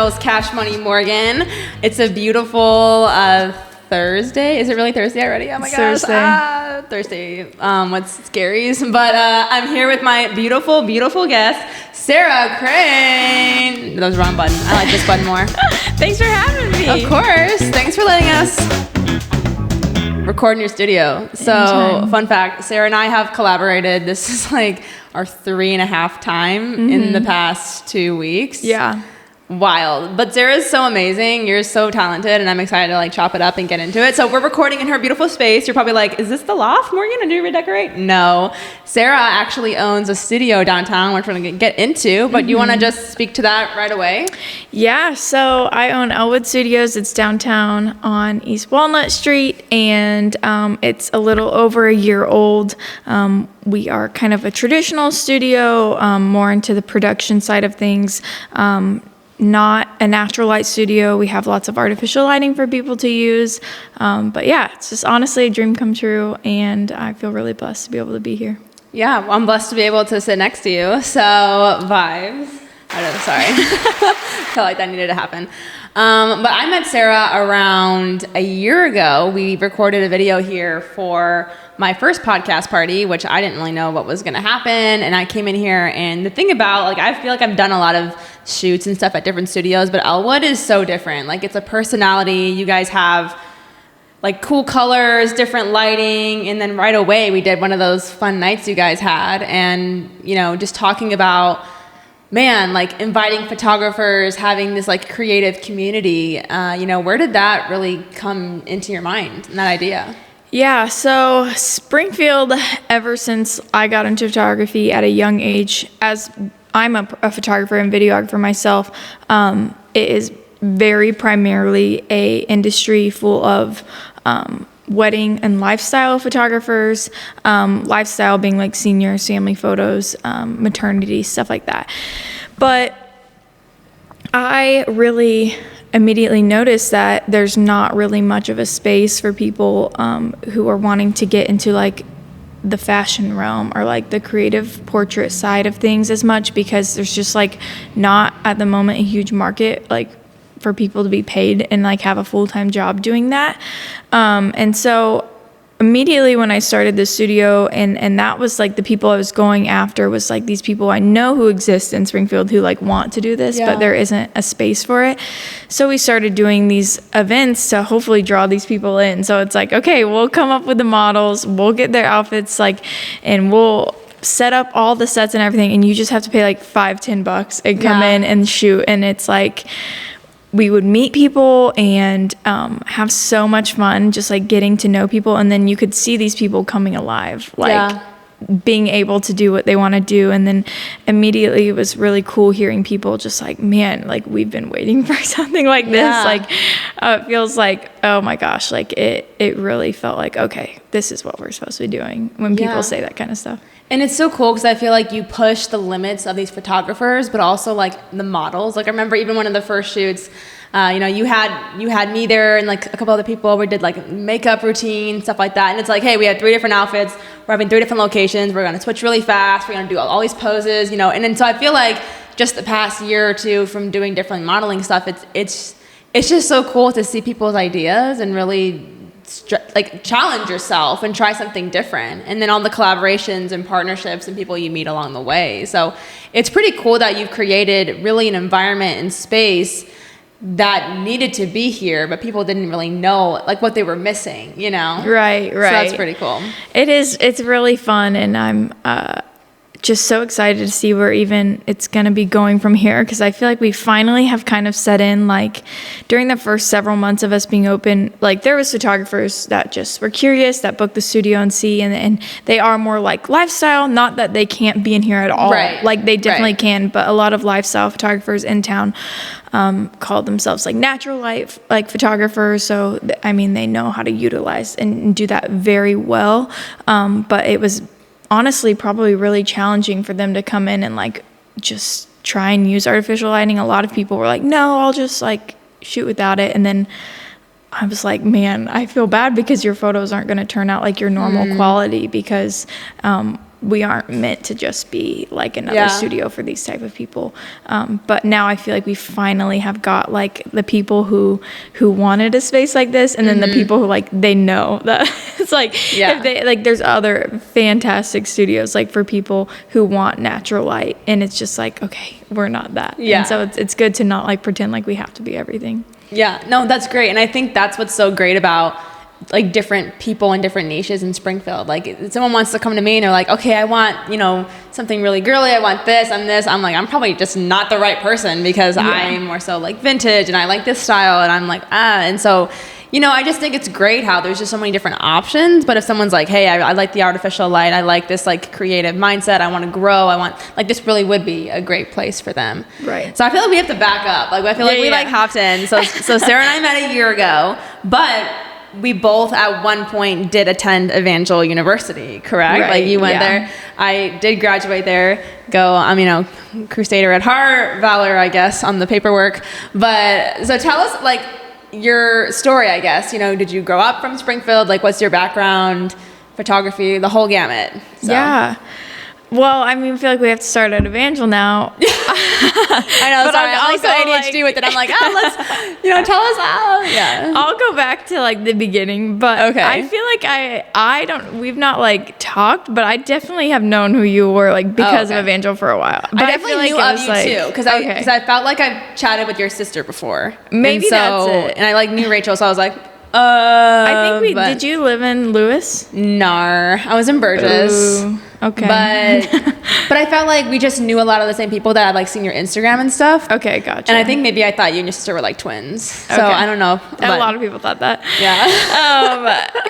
host, Cash Money Morgan. It's a beautiful Thursday. Is it really Thursday already? Oh my gosh. Thursday. What's scaries? But I'm here with my beautiful, beautiful guest, Sarah Crain. That was the wrong button. I like this button more. Thanks for having me. Of course. Thanks for letting us record in your studio. So, Anytime. Fun fact, Sarah and I have collaborated. This is like our 3.5 time in the past 2 weeks. Yeah. Wild. But Sarah's so amazing. You're so talented, and I'm excited to like chop it up and get into it. So we're recording in her beautiful space. You're probably like, is this the loft, Morgan? And do you redecorate? No. Sarah actually owns a studio downtown, which we're going to get into, but you want to just speak to that right away? Yeah, so I own Elwood Studios. It's downtown on East Walnut Street, and it's a little over a year old. We are kind of a traditional studio, more into the production side of things. Not a natural light studio. We have lots of artificial lighting for people to use. But yeah, it's just honestly a dream come true, and I feel really blessed to be able to be here. Yeah, well, I'm blessed to be able to sit next to you. So, vibes. Sorry. Felt like that needed to happen. But I met Sarah around a year ago. We recorded a video here for my first podcast party, which I didn't really know what was going to happen. And I came in here, and the thing about, like, I feel like I've done a lot of shoots and stuff at different studios, but Elwood is so different. Like, it's a personality. You guys have like cool colors, different lighting, and then right away we did one of those fun nights you guys had, and just talking about, man, like inviting photographers, having this like creative community. Where did that really come into your mind and that idea? Yeah, so Springfield, ever since I got into photography at a young age, as I'm a photographer and videographer myself, it is very primarily a industry full of wedding and lifestyle photographers, lifestyle being like seniors, family photos, maternity, stuff like that. But I really immediately noticed that there's not really much of a space for people who are wanting to get into like the fashion realm or like the creative portrait side of things as much, because there's just like not at the moment a huge market like for people to be paid and like have a full-time job doing that. And so immediately when I started the studio, and that was like the people I was going after was like these people I know who exist in Springfield who like want to do this, but there isn't a space for it. So we started doing these events to hopefully draw these people in. So it's like, okay, we'll come up with the models, we'll get their outfits, like, and we'll set up all the sets and everything, and you just have to pay like $5-10 and come in and shoot. And it's like, we would meet people and have so much fun just like getting to know people, and then you could see these people coming alive, like being able to do what they want to do. And then immediately it was really cool hearing people just like, man, like we've been waiting for something like this. Like it feels like, oh my gosh, like it really felt like, okay, this is what we're supposed to be doing when people say that kind of stuff. And it's so cool because I feel like you push the limits of these photographers, but also like the models. Like I remember even one of the first shoots, you had me there and like a couple other people. We did like makeup routine, stuff like that. And it's like, hey, we had 3 different outfits. We're having 3 different locations. We're gonna switch really fast. We're gonna do all these poses, And then so I feel like just the past year or two from doing different modeling stuff, it's just so cool to see people's ideas and really like challenge yourself and try something different, and then all the collaborations and partnerships and people you meet along the way. So it's pretty cool that you've created really an environment and space that needed to be here, but people didn't really know like what they were missing, Right. So that's pretty cool. It's really fun, and I'm just so excited to see where even it's going to be going from here, because I feel like we finally have kind of set in, like during the first several months of us being open, like there was photographers that just were curious, that booked the studio and see, and they are more like lifestyle, not that they can't be in here at all. Right. Like they definitely can, but a lot of lifestyle photographers in town called themselves like natural light like photographers. So, I mean, they know how to utilize and do that very well. But it was honestly probably really challenging for them to come in and like just try and use artificial lighting. A lot of people were like, no, I'll just like shoot without it. And then I was like, man, I feel bad because your photos aren't going to turn out like your normal quality, because we aren't meant to just be like another studio for these type of people. But now I feel like we finally have got like the people who wanted a space like this, and then the people who like, they know that it's like, if they like, there's other fantastic studios like for people who want natural light, and it's just like, okay, we're not that. And so it's good to not like pretend like we have to be everything. No, that's great. And I think that's what's so great about like different people in different niches in Springfield. Like if someone wants to come to me and they're like, okay, I want, you know, something really girly, I want this, I'm like, I'm probably just not the right person, because I'm more so like vintage and I like this style, and I'm like, and so, you know, I just think it's great how there's just so many different options. But if someone's like, hey, I like the artificial light, I like this like creative mindset, I want to grow, I want, like, this really would be a great place for them. Right. So I feel like we have to back up. Like, I feel like we like hopped in. So Sarah and I met a year ago, but we both at one point did attend Evangel University, correct? Right, like you went there. I did graduate there, you know, Crusader at heart, Valor, I guess, on the paperwork. But so tell us like your story, I guess. You know, did you grow up from Springfield? Like, what's your background, photography, the whole gamut? So. Yeah. Well, I mean, I feel like we have to start at Evangel now. I know, sorry. I'm also ADHD with it. I'm like, let's, you know, tell us how. Yeah. I'll go back to like the beginning, but okay. I feel like we've not like talked, but I definitely have known who you were like because of Evangel for a while. But I definitely knew of you too, because I felt like I've chatted with your sister before. Maybe that's it. And I like knew Rachel, so I was like, I think did you live in Lewis? Nar. I was in Burgess. Ooh, okay. But I felt like we just knew a lot of the same people that I'd like seen your Instagram and stuff. Okay, gotcha. And I think maybe I thought you and your sister were like twins. So okay. I don't know. And a lot of people thought that.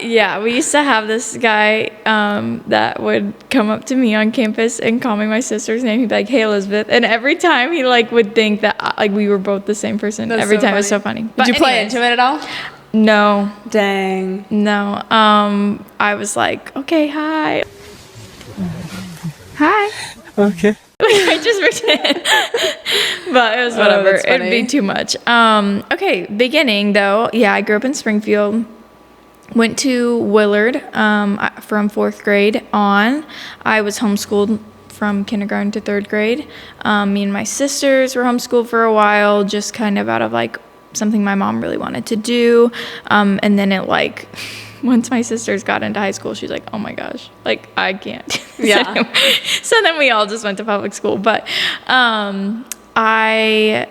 Yeah. We used to have this guy that would come up to me on campus and call me my sister's name. He'd be like, "Hey, Elizabeth," and every time he like would think that like we were both the same person. That's every so time funny. it was so funny. Did you play into it at all? No. Dang. No. I was like, okay, hi. Hi. Okay. I just pretend. But it was whatever. It'd be too much. Okay, beginning though. Yeah, I grew up in Springfield. Went to Willard from 4th grade on. I was homeschooled from kindergarten to 3rd grade. Me and my sisters were homeschooled for a while, just kind of out of like something my mom really wanted to do. And then it like, once my sisters got into high school, she's like, oh my gosh, like I can't. Yeah. So then we all just went to public school. But I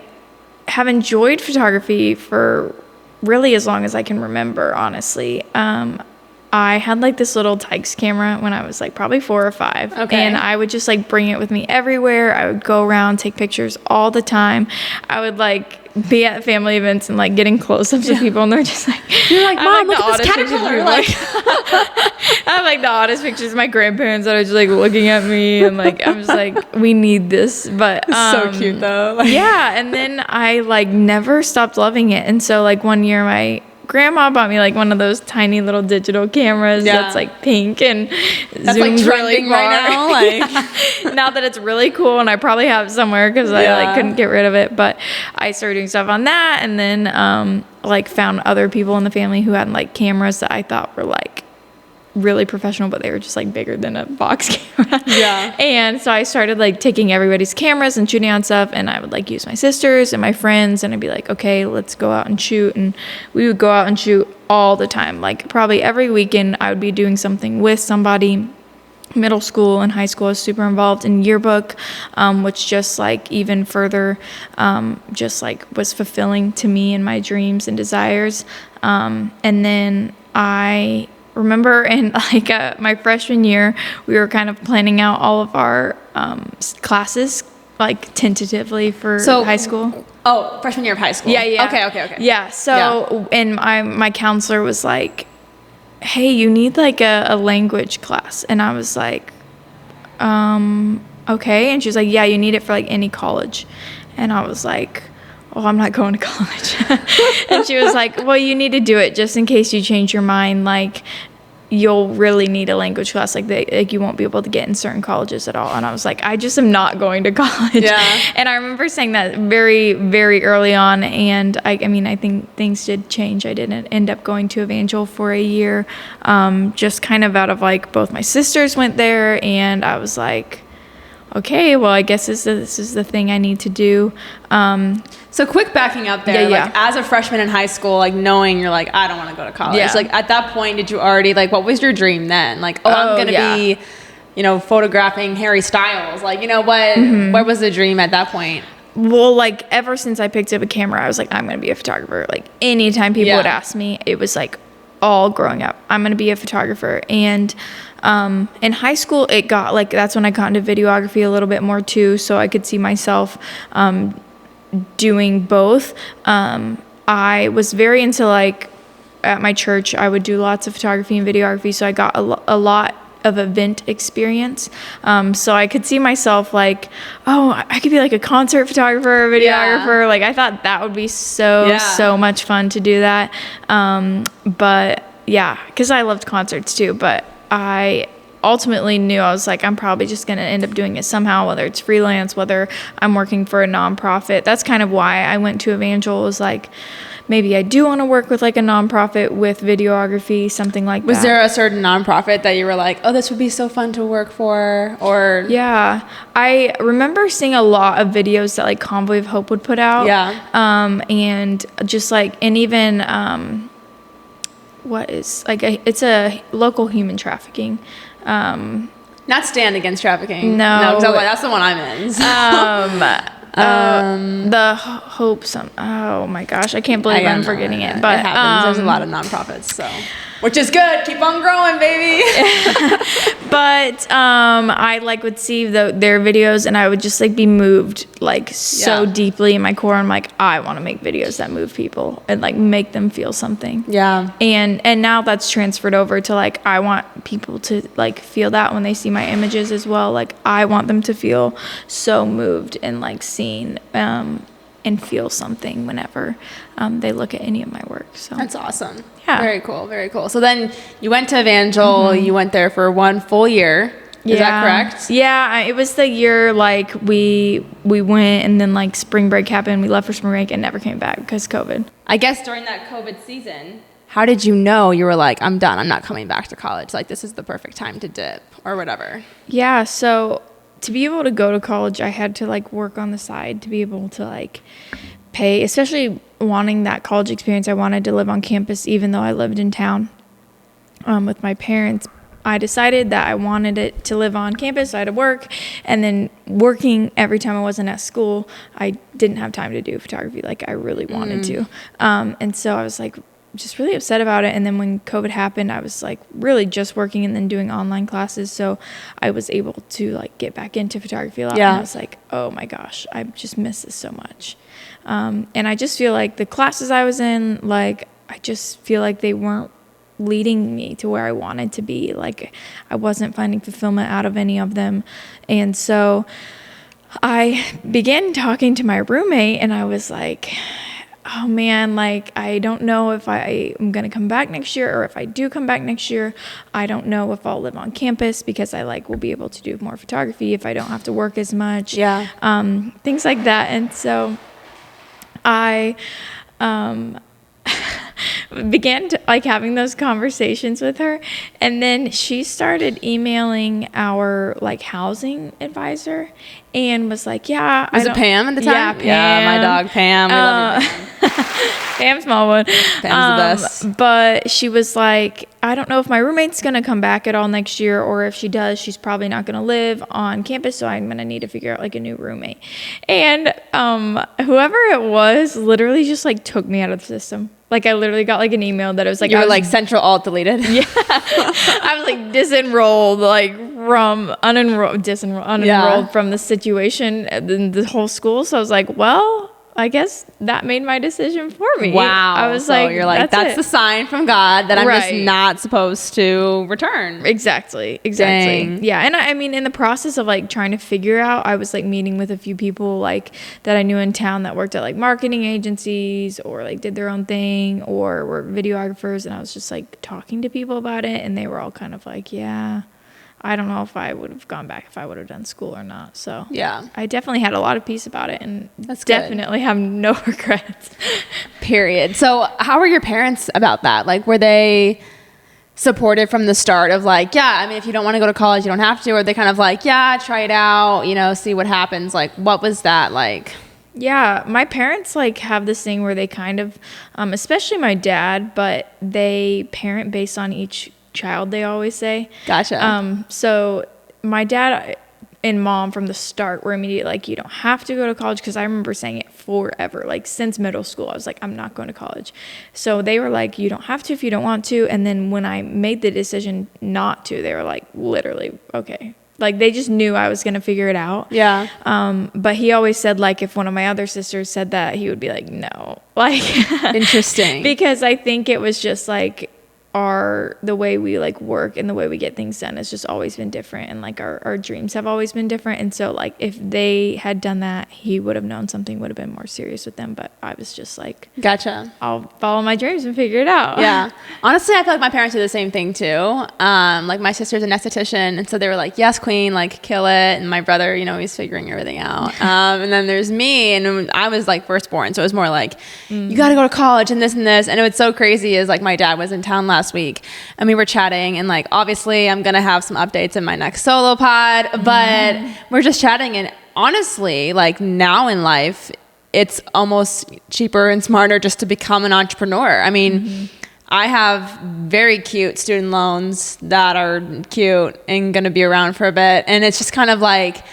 have enjoyed photography for really as long as I can remember, honestly. I had like this little Tykes camera when I was like probably 4 or 5. Okay. And I would just like bring it with me everywhere. I would go around, take pictures all the time. I would like be at family events and like getting close-ups of people, and they're just like, you're like, Mom, look at this caterpillar. Like, I have like the oddest pictures of my grandparents that are just like looking at me, and like I'm just like, we need this. But so cute though. Like, yeah. And then I like never stopped loving it. And so like one year my grandma bought me like one of those tiny little digital cameras that's like pink and that's like trending right now. Like now that it's really cool, and I probably have it somewhere because I like couldn't get rid of it. But I started doing stuff on that, and then like found other people in the family who had like cameras that I thought were like really professional, but they were just like bigger than a box camera. Yeah. And so I started like taking everybody's cameras and shooting on stuff, and I would like use my sisters and my friends, and I'd be like, okay, let's go out and shoot. And we would go out and shoot all the time. Like probably every weekend I would be doing something with somebody. Middle school and high school, I was super involved in yearbook, which just like even further just like was fulfilling to me and my dreams and desires. And then I remember in like my freshman year, we were kind of planning out all of our classes like tentatively for high school. Oh, freshman year of high school. Yeah. Okay. Yeah. So and my counselor was like, hey, you need like a language class. And I was like, okay. And she was like, yeah, you need it for like any college. And I was like, oh, I'm not going to college. And she was like, well, you need to do it just in case you change your mind. Like, you'll really need a language class. Like you won't be able to get in certain colleges at all. And I was like, I just am not going to college. Yeah. And I remember saying that very, very early on. And I think things did change. I didn't end up going to Evangel for a year, just kind of out of like both my sisters went there, and I was like, okay, well, I guess this is the thing I need to do. So quick backing up there, Yeah. like as a freshman in high school, like knowing you're like, I don't want to go to college. Yeah. Like at that point, did you already like, what was your dream then? Like, I'm going to be, photographing Harry Styles. Like, what was the dream at that point? Well, like ever since I picked up a camera, I was like, I'm going to be a photographer. Like anytime people would ask me, it was like all growing up, I'm going to be a photographer. And in high school, it got like, that's when I got into videography a little bit more too. So I could see myself doing both. I was very into like at my church, I would do lots of photography and videography. So I got a lot of event experience. So I could see myself like, I could be like a concert photographer or videographer. Yeah. Like I thought that would be so much fun to do that. But yeah, because I loved concerts too. But I ultimately knew, I was like, I'm probably just going to end up doing it somehow, whether it's freelance, whether I'm working for a nonprofit. That's kind of why I went to Evangel, was like, maybe I do want to work with like a nonprofit with videography, something like that. Was there a certain nonprofit that you were like, oh, this would be so fun to work for? Or yeah, I remember seeing a lot of videos that like Convoy of Hope would put out. Yeah. And just like, and even what is like it's a local human trafficking. Not Stand Against Trafficking. No, that's the one I'm in. So. The Hope oh my gosh, I can't believe I'm forgetting it. But it happens. There's a lot of nonprofits, so which is good. Keep on growing, baby. But I like would see their videos, and I would just like be moved like so deeply in my core. I'm like, I want to make videos that move people and like make them feel something. Yeah. And now that's transferred over to like, I want people to like feel that when they see my images as well. Like I want them to feel so moved and like seen and feel something whenever they look at any of my work. So that's awesome. Yeah. Very cool. Very cool. So then you went to Evangel. You went there for 1 full year. Is that correct? Yeah, it was the year like we went, and then like spring break happened. We left for spring break and never came back because COVID. I guess during that COVID season, how did you know you were like, I'm done, I'm not coming back to college? Like, this is the perfect time to dip or whatever. Yeah, so to be able to go to college, I had to like work on the side to be able to like pay, especially wanting that college experience. I wanted to live on campus even though I lived in town with my parents. I decided that I wanted it to live on campus. I had to work, and then working every time I wasn't at school, I didn't have time to do photography like I really wanted to. And so I was like just really upset about it. And then when COVID happened, I was like really just working and then doing online classes. So I was able to like get back into photography a lot. Yeah. And I was like, oh my gosh, I just miss this so much. And I just feel like the classes I was in, like, I just feel like they weren't leading me to where I wanted to be. Like I wasn't finding fulfillment out of any of them. And so I began talking to my roommate, and I was like, oh man, like I don't know if I am going to come back next year, or if I do come back next year, I don't know if I'll live on campus because I like will be able to do more photography if I don't have to work as much. Yeah. Things like that. And so I began to, like having those conversations with her, and then she started emailing our like housing advisor and was like, yeah, was it Pam at the time? Yeah, Pam. Yeah, my dog Pam. We love you, Pam. Pam Smallwood. Pam's the best. But she was like, I don't know if my roommate's gonna come back at all next year, or if she does, she's probably not gonna live on campus, so I'm gonna need to figure out like a new roommate. And whoever it was literally just like took me out of the system. Like I literally got like an email that it was like, you were like Central Alt deleted. Yeah. I was like disenrolled, like from unenrolled from the situation and the whole school. So I was like, well, I guess that made my decision for me. Wow. I was so like, you're like, that's the sign from God that I'm just not supposed to return. Exactly. Dang. Yeah. And I mean, in the process of like trying to figure out, I was like meeting with a few people like that I knew in town that worked at like marketing agencies or like did their own thing or were videographers. And I was just like talking to people about it. And they were all kind of like, yeah, I don't know if I would have gone back if I would have done school or not. So yeah, I definitely had a lot of peace about it and that's definitely have no regrets. Period. So how were your parents about that? Like, were they supportive from the start of like, yeah, I mean, if you don't want to go to college, you don't have to, or they kind of like, yeah, try it out, you know, see what happens? Like, what was that like? Yeah, my parents like have this thing where they kind of, especially my dad, but they parent based on each child, they always say. Gotcha. So my dad and mom from the start were immediately like, you don't have to go to college, because I remember saying it forever, like since middle school I was like, I'm not going to college. So they were like, you don't have to if you don't want to. And then when I made the decision not to, they were like, literally, okay. Like they just knew I was going to figure it out. Yeah. But he always said like if one of my other sisters said that, he would be like, no. Like Interesting. Because I think it was just like the way we like work and the way we get things done has just always been different, and like our dreams have always been different. And so like if they had done that, he would have known something would have been more serious with them. But I was just like, gotcha, I'll follow my dreams and figure it out. Yeah. Honestly, I feel like my parents do the same thing too. Like my sister's an esthetician, and so they were like, yes, queen, like kill it. And my brother, you know, he's figuring everything out. And then there's me, and I was like firstborn, so it was more like, you got to go to college and this and this. And what's so crazy is like my dad was in town last week and we were chatting, and like obviously I'm gonna have some updates in my next solo pod, but we're just chatting, and honestly like now in life it's almost cheaper and smarter just to become an entrepreneur. I mean, I have very cute student loans that are cute and gonna be around for a bit, and it's just kind of like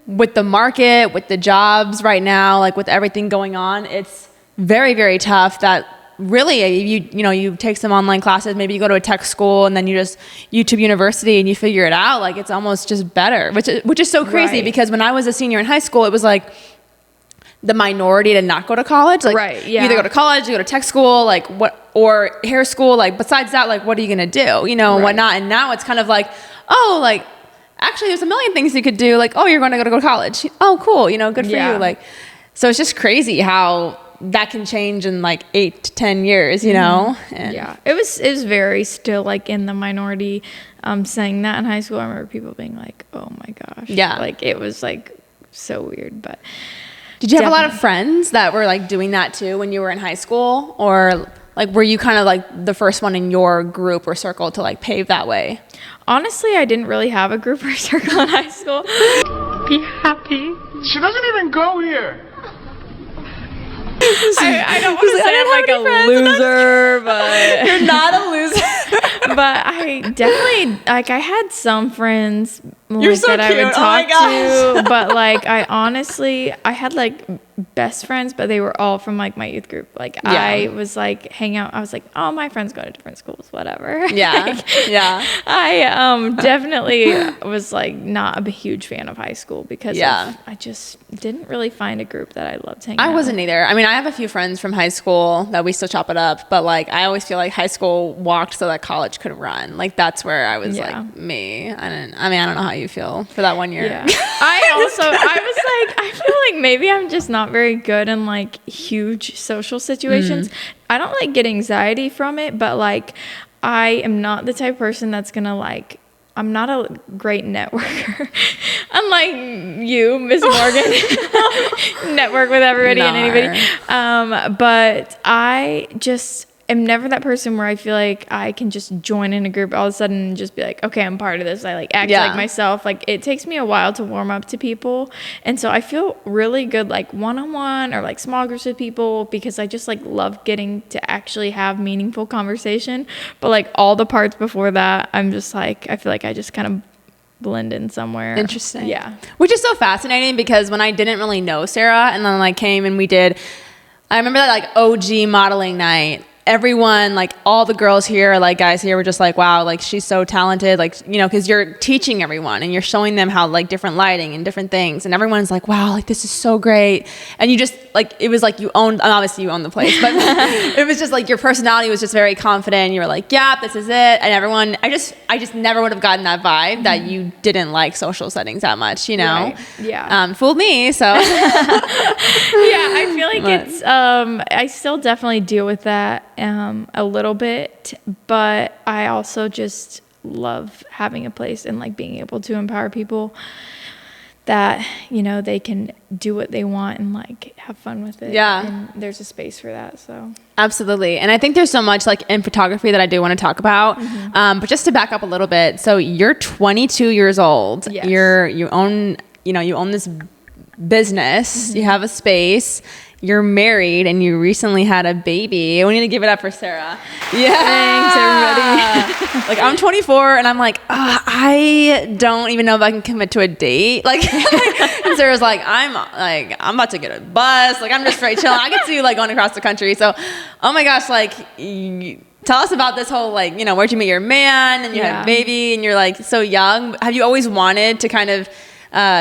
with the market, with the jobs right now, like with everything going on, it's very, very tough that really you take some online classes, maybe you go to a tech school, and then you just YouTube University and you figure it out. Like it's almost just better, which is so crazy, because when I was a senior in high school, it was like the minority to not go to college. Like you either go to college, you go to tech school, like what, or hair school. Like besides that, like what are you gonna do, you know, and whatnot. And now it's kind of like, oh, like actually there's a million things you could do. Like, oh, you're going to go to college. Oh, cool. You know, good for you. Like, so it's just crazy how that can change in like 8 to 10 years, you know? And yeah, it was very still like in the minority saying that in high school. I remember people being like, oh my gosh. Yeah. Like it was like so weird. But did you have a lot of friends that were like doing that too when you were in high school? Or like were you kind of like the first one in your group or circle to like pave that way? Honestly, I didn't really have a group or circle in high school. Be happy. She doesn't even go here. I don't want to say I'm like a loser, but you're not a loser. But I definitely like I had some friends like, so that cute. I would talk to, but like I had like best friends, but they were all from like my youth group. Like I was like hang out. I was like, oh, my friends go to different schools, whatever. Yeah, yeah. I definitely was like not a huge fan of high school because I just didn't really find a group that I loved hanging out. I wasn't either. I mean, I have a few friends from high school that we still chop it up, but like I always feel like high school walked so that college could run. Like that's where I was like me. I don't know how you feel for that 1 year. Yeah. I was like, I feel like maybe I'm just not very good in like huge social situations. I don't like get anxiety from it, but like I am not the type of person that's gonna like, I'm not a great networker. Unlike you, Miss Morgan, network with everybody and anybody. But I just am never that person where I feel like I can just join in a group all of a sudden and just be like, okay, I'm part of this. I like act like myself. Like it takes me a while to warm up to people. And so I feel really good like one-on-one or like small groups with people because I just like love getting to actually have meaningful conversation. But like all the parts before that, I'm just like, I feel like I just kind of blend in somewhere. Interesting. Yeah. Which is so fascinating because when I didn't really know Sarah and then like came and we did, I remember that like OG modeling night. everyone, like all the girls here, like guys here were just like, wow, like she's so talented, like, you know, because you're teaching everyone and you're showing them how like different lighting and different things, and everyone's like, wow, like this is so great. And you just like, it was like you owned, obviously you owned the place, but it was just like your personality was just very confident. You were like, yeah, this is it. And everyone, I just never would have gotten that vibe that you didn't like social settings that much, you know? Right. Yeah. Fooled me, so. Yeah, I feel like it's I still definitely deal with that a little bit, but I also just love having a place and like being able to empower people that, you know, they can do what they want and like have fun with it. Yeah. And there's a space for that. So Absolutely. And I think there's so much like in photography that I do want to talk about. But just to back up a little bit. So you're 22 years old. Yes. You own this business. You have a space. You're married and you recently had a baby. We need to give it up for Sarah. Yeah. thanks, everybody. Like I'm 24 and I'm like, I don't even know if I can commit to a date. Like, and Sarah's like, I'm about to get a bus. Like I'm just straight chilling. I get to like going across the country. So, oh my gosh, like tell us about this whole like, you know, where'd you meet your man and you had a baby and you're like so young. Have you always wanted to kind of,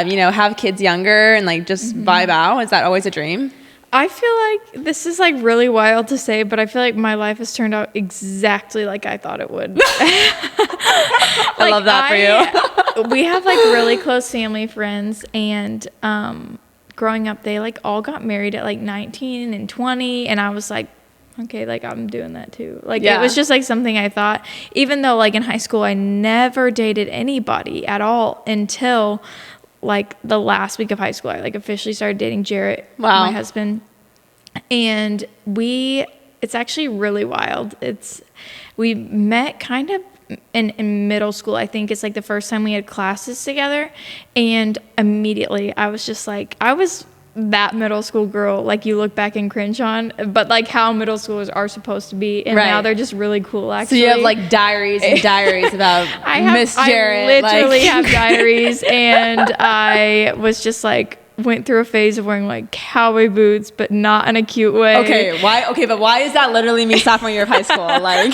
you know, have kids younger and like just vibe out? Is that always a dream? I feel like this is like really wild to say, but I feel like my life has turned out exactly like I thought it would. I love that for you. We have like really close family friends, and growing up, they like all got married at like 19 and 20, and I was like, okay, like I'm doing that too. Like it was just like something I thought, even though like in high school, I never dated anybody at all until like the last week of high school. I like officially started dating Jarrett, my husband. And it's actually really wild. We met kind of in middle school. I think it's like the first time we had classes together. And immediately I was just like, I was that middle school girl, like you look back and cringe on, but like how middle schoolers are supposed to be. And now they're just really cool, actually. So you have like diaries and diaries about Miss Jarrett. I literally have diaries, and I was just like, went through a phase of wearing like cowboy boots, but not in a cute way. Okay, why? Okay, but why is that literally me sophomore year of high school? Like,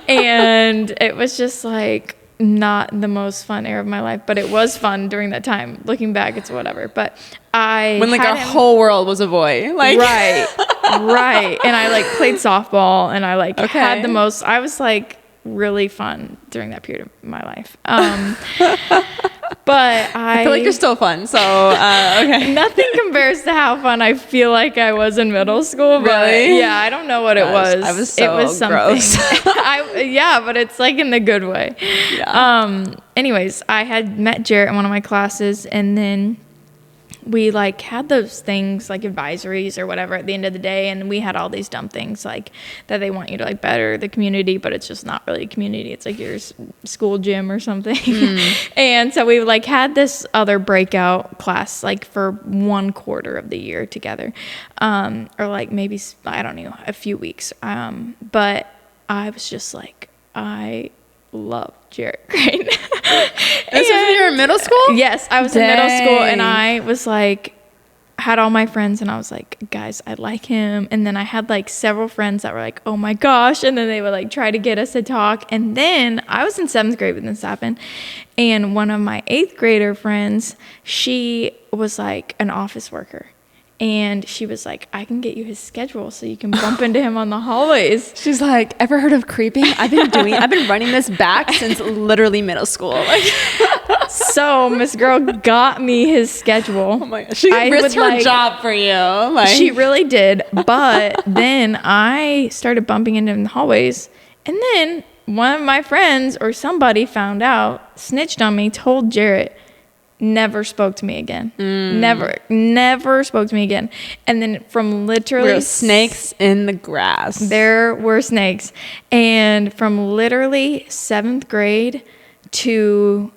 and it was just like not the most fun era of my life, but it was fun during that time. Looking back, it's whatever. But when like our whole world was a boy, like right, and I like played softball, and I like had the most. I was like really fun during that period of my life. But I feel like you're still fun. So okay, nothing compares to how fun I feel like I was in middle school. But really? Yeah, I don't know what it was. I was so it was something. Gross. But it's like in the good way. Yeah. Anyways, I had met Jarrett in one of my classes, and then we like had those things like advisories or whatever at the end of the day, and we had all these dumb things like that they want you to like better the community, but it's just not really a community. It's like your school gym or something. And so we like had this other breakout class like for 1 quarter of the year together, or like maybe I don't know, a few weeks. But I was just like, I love Jarrett Crain. This was when you were in middle school? Yes, I was in middle school, and I was like, had all my friends, and I was like, guys, I like him. And then I had like several friends that were like, oh my gosh, and then they would like try to get us to talk. And then I was in 7th grade when this happened, and one of my 8th grader friends, she was like an office worker. And she was like, I can get you his schedule so you can bump into him on the hallways. She's like, ever heard of creeping? I've been running this back since literally middle school. Like, so Miss Girl got me his schedule. Oh my gosh. She risked her job for you. Like, she really did. But then I started bumping into him in the hallways. And then one of my friends or somebody found out, snitched on me, told Jarrett, never spoke to me again. Never spoke to me again. And then from literally there were snakes in the grass. There were snakes. And from literally 7th grade to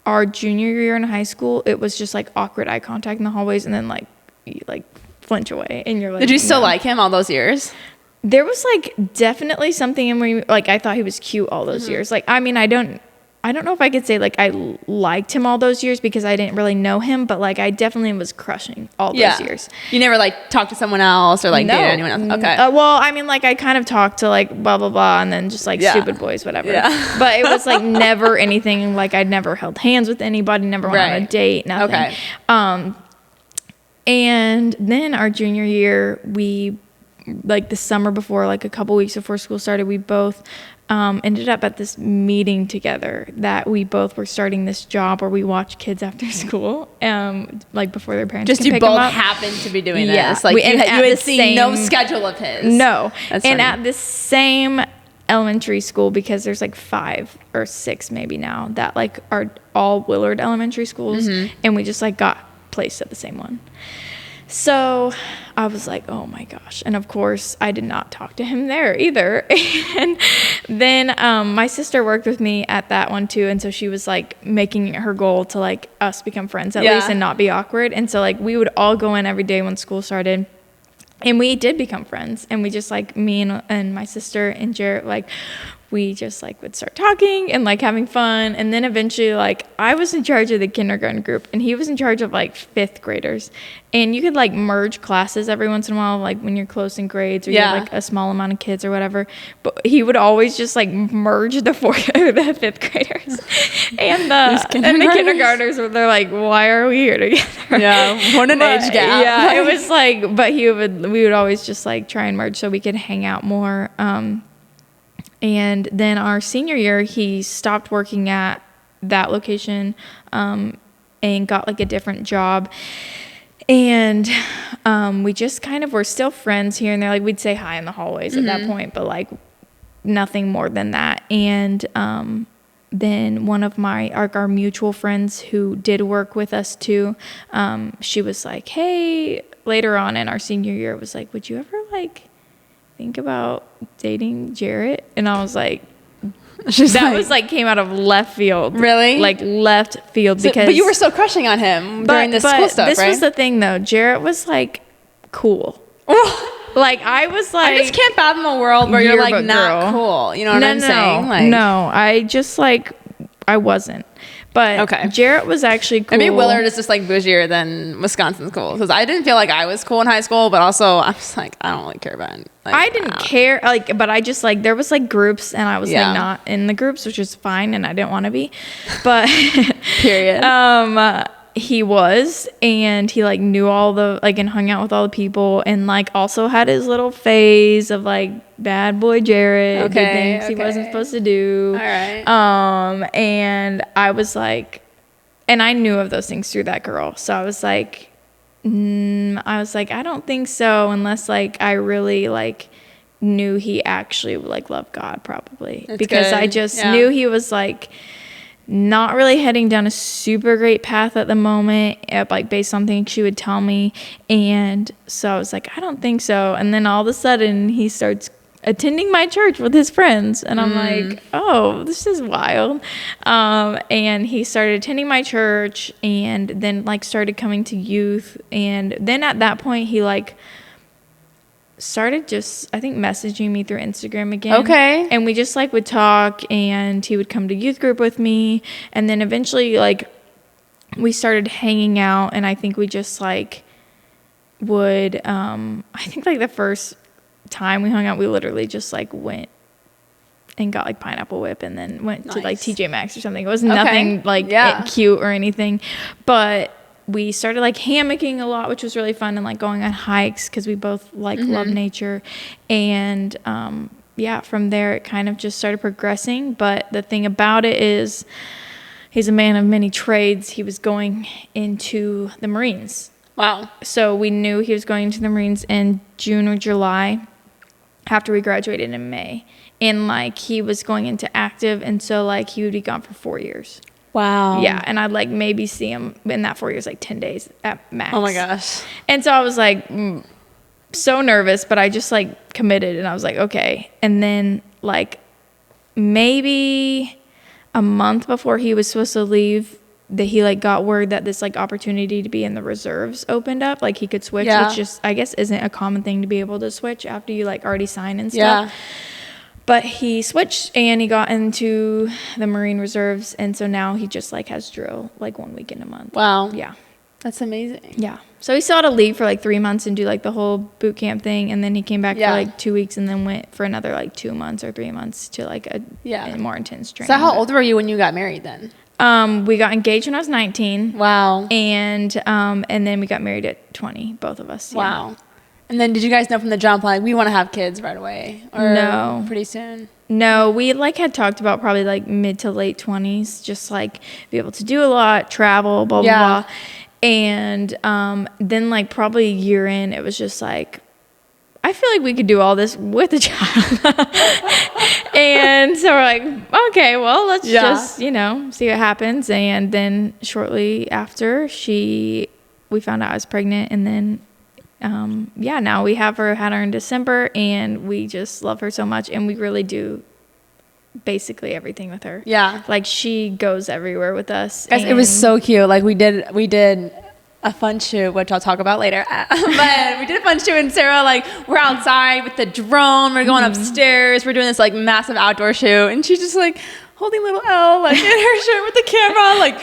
our junior year in high school, it was just like awkward eye contact in the hallways, and then like you like flinch away, and you're like, did you still like him all those years? There was like definitely something in me, like I thought he was cute all those years. Like, I mean, I don't I don't know if I could say like I liked him all those years because I didn't really know him, but like I definitely was crushing all those years. You never like talked to someone else or like dated anyone else? Okay. Well, I mean, like I kind of talked to like blah blah blah, and then just like stupid boys, whatever. Yeah. But it was like never anything. Like I'd never held hands with anybody, never went on a date, nothing. Okay. And then our junior year, we like the summer before, like a couple weeks before school started, we both ended up at this meeting together that we both were starting this job where we watch kids after school, like before their parents just can you pick both them up. Happened to be doing this. Like you had seen no schedule of his. No. And at this same elementary school, because there's like 5 or 6 maybe now that like are all Willard elementary schools, and we just like got placed at the same one. So I was like, oh my gosh. And of course, I did not talk to him there either. And then my sister worked with me at that one too. And so she was like making it her goal to like us become friends at least and not be awkward. And so like we would all go in every day when school started. And we did become friends. And we just like me and my sister and Jarrett, like we just like would start talking and like having fun. And then eventually like I was in charge of the kindergarten group and he was in charge of like 5th graders. And you could like merge classes every once in a while, like when you're close in grades or you have like a small amount of kids or whatever. But he would always just like merge the 5th graders and the kindergartners. They're like, why are we here together? Yeah, what an age gap. Yeah, it was like, but we would always just like try and merge so we could hang out more. And then our senior year, he stopped working at that location and got like a different job. And we just kind of were still friends here and there. Like we'd say hi in the hallways at that point, but like nothing more than that. And then one of our mutual friends who did work with us too, she was like, hey, later on in our senior year, was like, would you ever like think about dating Jarrett? And I was like, came out of left field. Really? Like left field because. But you were still crushing on him during this school stuff, this right? was the thing though. Jarrett was like cool. Like I was like. I just can't fathom a world where you're like not cool. You know what I'm saying? Like, no, I just like I wasn't. But Jarrett was actually cool. Maybe Willard is just like bougier than Wisconsin school because I didn't feel like I was cool in high school, but also I was like, I don't really care about it. Like, I didn't care, like, but I just like there was like groups and I was like not in the groups, which is fine, and I didn't want to be, but period. He was, and he like knew all the like and hung out with all the people, and like also had his little phase of like bad boy Jarrett, did things he wasn't supposed to do. All right. And I was like, and I knew of those things through that girl, so I was like, I don't think so unless like I really like knew he actually like loved God probably. That's because good. I just knew he was like not really heading down a super great path at the moment, like based on things she would tell me. And so I was like, I don't think so. And then all of a sudden he starts attending my church with his friends. And I'm like, oh, this is wild. And he started attending my church and then like started coming to youth. And then at that point he like started just I think messaging me through Instagram again. And we just like would talk, and he would come to youth group with me, and then eventually like we started hanging out, and I think we just like would I think like the first time we hung out we literally just like went and got like pineapple whip and then went to like TJ Maxx or something. It was nothing like cute or anything, but we started like hammocking a lot, which was really fun, and like going on hikes because we both like love nature. And from there it kind of just started progressing. But the thing about it is he's a man of many trades. He was going into the Marines. Wow. So we knew he was going into the Marines in June or July after we graduated in May. And like he was going into active, and so like he would be gone for 4 years. Wow. Yeah, and I'd like maybe see him in that 4 years, like 10 days at max. Oh my gosh. And so I was like so nervous, but I just like committed, and I was like, okay. And then like maybe a month before he was supposed to leave, that he like got word that this like opportunity to be in the reserves opened up, like he could switch, which just I guess isn't a common thing to be able to switch after you like already sign and stuff. But he switched and he got into the Marine Reserves. And so now he just like has drill like 1 weekend a month. Wow. Yeah. That's amazing. Yeah. So he still had to leave for like 3 months and do like the whole boot camp thing. And then he came back for like 2 weeks and then went for another like 2 months or 3 months to like a more intense training. So how old were you when you got married then? We got engaged when I was 19. Wow. And then we got married at 20, both of us. Yeah. Wow. And then did you guys know from the jump, like, we want to have kids right away? Or no. Pretty soon? No, we like had talked about probably like mid to late 20s, just like be able to do a lot, travel, blah, blah, blah. And then like probably a year in, it was just like, I feel like we could do all this with a child. And so we're like, okay, well, let's just, you know, see what happens. And then shortly after we found out I was pregnant. And then, now we had her in December and we just love her so much. And we really do basically everything with her. Yeah. Like she goes everywhere with us. Guys, it was so cute. Like we did a fun shoot, which I'll talk about later. But we did a fun shoot, and Sarah, like, we're outside with the drone. We're going upstairs. We're doing this, like, massive outdoor shoot. And she's just, like, holding little Elle, like, in her shirt with the camera. Like,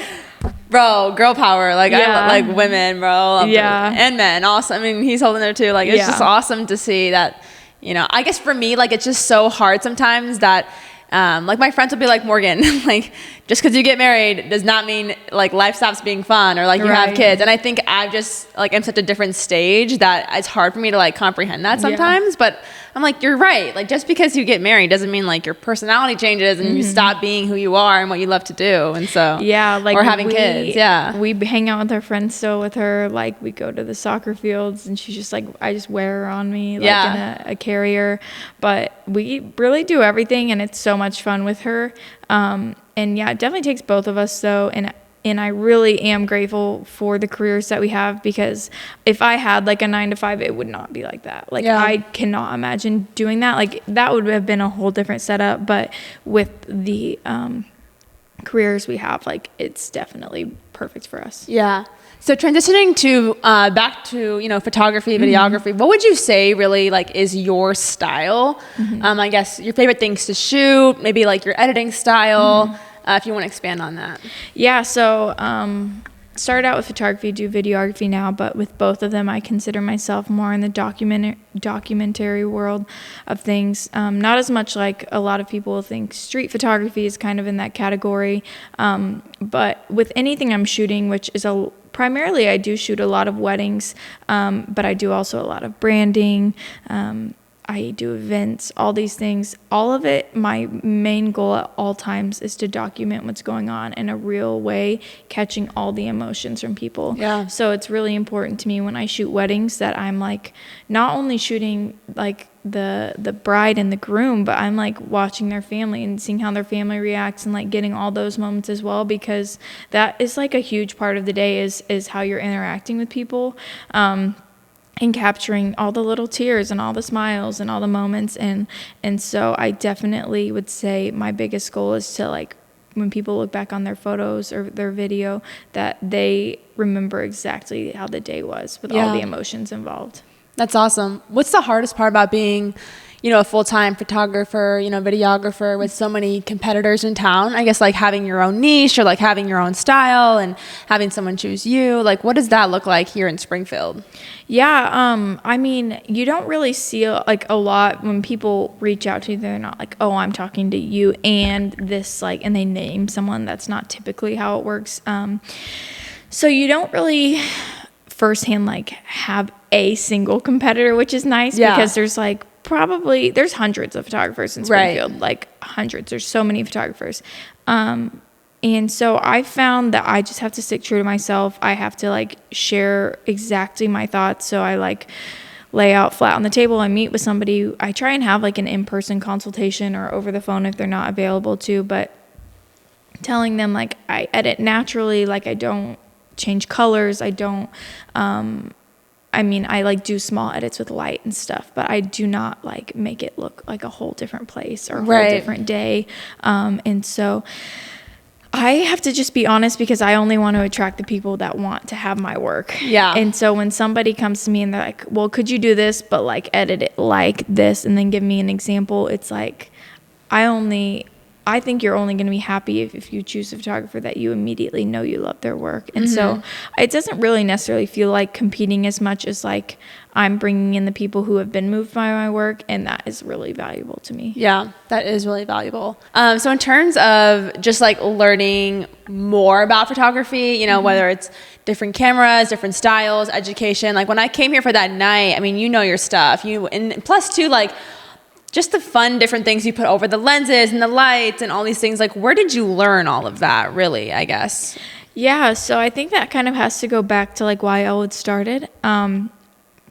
bro, girl power. Like, I like women, bro. And men also. I mean, he's holding her, too. Like, it's just awesome to see that, you know. I guess for me, like, it's just so hard sometimes that, like, my friends will be like, Morgan, like, just because you get married does not mean like life stops being fun or like you have kids. And I think I just like am such a different stage that it's hard for me to like comprehend that sometimes. But I'm like, you're right. Like, just because you get married doesn't mean like your personality changes and you stop being who you are and what you love to do. And so like, or having kids. We hang out with our friends still with her. Like, we go to the soccer fields and she's just like, I just wear her on me like in a carrier. But we really do everything, and it's so much fun with her. And it definitely takes both of us though. And I really am grateful for the careers that we have, because if I had like a 9 to 5, it would not be like that. Like I cannot imagine doing that. Like that would have been a whole different setup, but with the, careers we have, like it's definitely perfect for us. Yeah. So transitioning to back to, you know, photography, videography, what would you say really like is your style? I guess your favorite things to shoot, maybe like your editing style, if you want to expand on that. Yeah. So started out with photography, do videography now, but with both of them, I consider myself more in the documentary world of things. Not as much like a lot of people think street photography is kind of in that category. But with anything I'm shooting, which is primarily I do shoot a lot of weddings, but I do also a lot of branding. I do events, all these things. All of it, my main goal at all times is to document what's going on in a real way, catching all the emotions from people. Yeah. So it's really important to me when I shoot weddings that I'm like not only shooting like the bride and the groom, but I'm like watching their family and seeing how their family reacts and like getting all those moments as well, because that is like a huge part of the day is how you're interacting with people. And capturing all the little tears and all the smiles and all the moments. And so I definitely would say my biggest goal is to like, when people look back on their photos or their video, that they remember exactly how the day was with all the emotions involved. That's awesome. What's the hardest part about being, you know, a full-time photographer, you know, videographer with so many competitors in town? I guess like having your own niche or like having your own style and having someone choose you. Like, what does that look like here in Springfield? Yeah, I mean, you don't really see like a lot when people reach out to you. They're not like, oh, I'm talking to you and this like, and they name someone. That's not typically how it works. So you don't really firsthand like have a single competitor, which is nice because there's like there's hundreds of photographers in Springfield, like hundreds. There's so many photographers. And so I found that I just have to stick true to myself. I have to like share exactly my thoughts. So I like lay out flat on the table. I meet with somebody. I try and have like an in-person consultation or over the phone if they're not available to, but telling them like I edit naturally, like I don't change colors. I don't, I mean, I like do small edits with light and stuff, but I do not like make it look like a whole different place or a whole different day. And so I have to just be honest, because I only want to attract the people that want to have my work. Yeah. And so when somebody comes to me and they're like, well, could you do this, but like edit it like this and then give me an example, it's like, I think you're only going to be happy if you choose a photographer that you immediately know you love their work. And so it doesn't really necessarily feel like competing as much as like I'm bringing in the people who have been moved by my work, and that is really valuable to me. Yeah, that is really valuable. So in terms of just like learning more about photography, you know, whether it's different cameras, different styles, education, like when I came here for that night, I mean, you know your stuff. And plus too, like, just the fun different things you put over the lenses and the lights and all these things. Like, where did you learn all of that, really, I guess? Yeah, so I think that kind of has to go back to like why Elwood started.